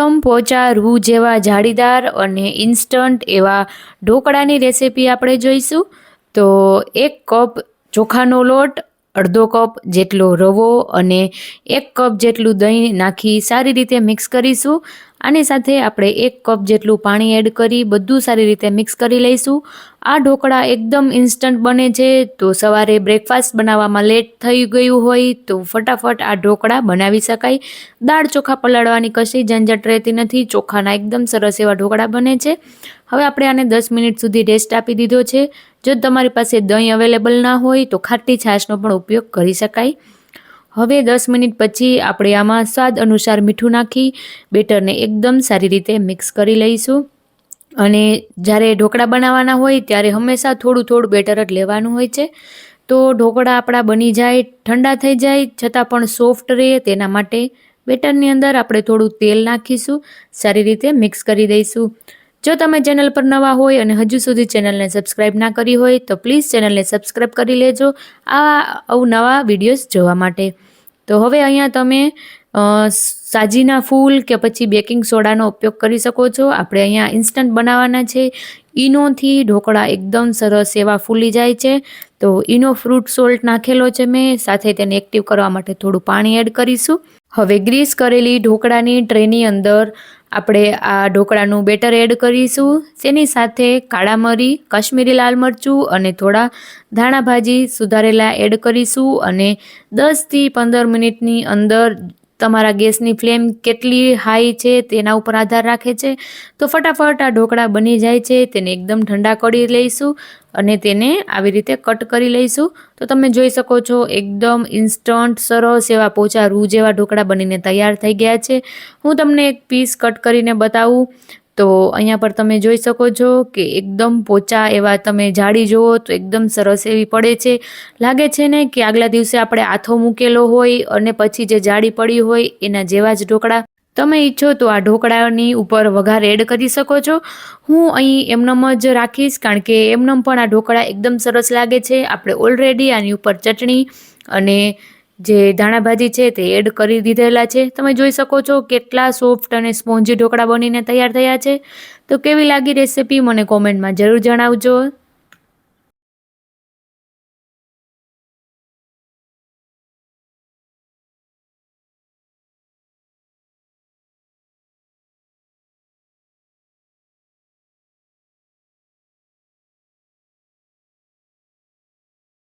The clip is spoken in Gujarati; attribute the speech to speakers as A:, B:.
A: એકદમ પોચા રૂ જેવા જાળીદાર અને ઇન્સ્ટન્ટ એવા ઢોકળાની રેસિપી આપણે જોઈશું. તો 1 કપ ચોખાનો લોટ, અડધો કપ જેટલો રવો અને 1 કપ જેટલું દહીં નાખી સારી રીતે મિક્સ કરીશું. આની સાથે આપણે 1 કપ જેટલું પાણી એડ કરી બધું સારી રીતે મિક્સ કરી લઈશું. આ ઢોકળા એકદમ ઇન્સ્ટન્ટ બને છે, તો સવારે બ્રેકફાસ્ટ બનાવવામાં લેટ થઈ ગયું હોય તો ફટાફટ આ ઢોકળા બનાવી શકાય. દાળ ચોખા પલાળવાની કશી ઝંઝટ રહેતી નથી. ચોખાના એકદમ સરસ એવા ઢોકળા બને છે. હવે આપણે આને 10 મિનિટ સુધી રેસ્ટ આપી દીધો છે. જો તમારી પાસે દહીં અવેલેબલ ના હોય તો ખાટી છાશનો પણ ઉપયોગ કરી શકાય. હવે 10 મિનિટ પછી આપણે આમાં સ્વાદ અનુસાર મીઠું નાખી બેટરને એકદમ સારી રીતે મિક્સ કરી લઈશું. અને જ્યારે ઢોકળા બનાવવાના હોય ત્યારે હંમેશા થોડું થોડું બેટર જ લેવાનું હોય છે. તો ઢોકળા આપણા બની જાય, ઠંડા થઈ જાય છતાં પણ સોફ્ટ રહે તેના માટે બેટરની અંદર આપણે થોડું તેલ નાખીશું, સારી રીતે મિક્સ કરી દઈશું. જો તમે ચેનલ પર નવા હોય અને હજુ સુધી ચેનલને સબસ્ક્રાઈબ ના કરી હોય તો પ્લીઝ ચેનલને સબસ્ક્રાઈબ કરી લેજો આ અવનવા વિડીયોઝ જોવા માટે. તો હવે અહીંયા તમે સાજીના ફૂલ કે પછી બેકિંગ સોડાનો ઉપયોગ કરી શકો છો. આપણે અહીંયા ઇન્સ્ટન્ટ બનાવવાના છે. ઈનોથી ઢોકળા એકદમ સરસ એવા ફૂલી જાય છે. તો ઈનો ફ્રૂટ સોલ્ટ નાખેલો છે મેં, સાથે તેને એક્ટિવ કરવા માટે થોડું પાણી એડ કરીશું. હવે ગ્રીસ કરેલી ઢોકળાની ટ્રેની અંદર આપણે આ ઢોકળાનું બેટર એડ કરીશું. તેની સાથે કાળા મરી, કાશ્મીરી લાલ મરચું અને થોડા ધાણા ભાજી સુધારેલા એડ કરીશું. અને 10 થી 15 મિનિટની અંદર તમારા ગેસની ફ્લેમ કેટલી હાઈ છે તેના ઉપર આધાર રાખે છે. તો ફટાફટ આ ઢોકળા બની જાય છે. તેને એકદમ ઠંડા કરી લઈશું અને તેને આવી રીતે કટ કરી લઈશું. તો તમે જોઈ શકો છો એકદમ ઇન્સ્ટન્ટ સરસ એવા પોચા રૂ જેવા ઢોકળા બનીને તૈયાર થઈ ગયા છે. હું તમને એક પીસ કટ કરીને બતાવું. તો અહીંયા પર તમે જોઈ શકો છો કે એકદમ પોચા એવા, તમે જાડી જુઓ તો એકદમ સરસ એવી પડે છે. લાગે છે ને કે આગલા દિવસે આપણે આથો મૂકેલો હોય અને પછી જે જાડી પડી હોય એના જેવા જ ઢોકળા. તમે ઈચ્છો તો આ ઢોકળાની ઉપર વઘાર એડ કરી શકો છો. હું અહીં એમનેમ જ રાખીશ કારણ કે એમનેમ પણ આ ઢોકળા એકદમ સરસ લાગે છે. આપણે ઓલરેડી આની ઉપર ચટણી અને જે ધાણા ભાજી છે તે એડ કરી દીધેલા છે. તમે જોઈ શકો છો કેટલા સોફ્ટ અને સ્પોન્જી ઢોકળા બનીને તૈયાર થયા છે. તો કેવી લાગી રેસિપી મને કોમેન્ટમાં જરૂર જણાવજો.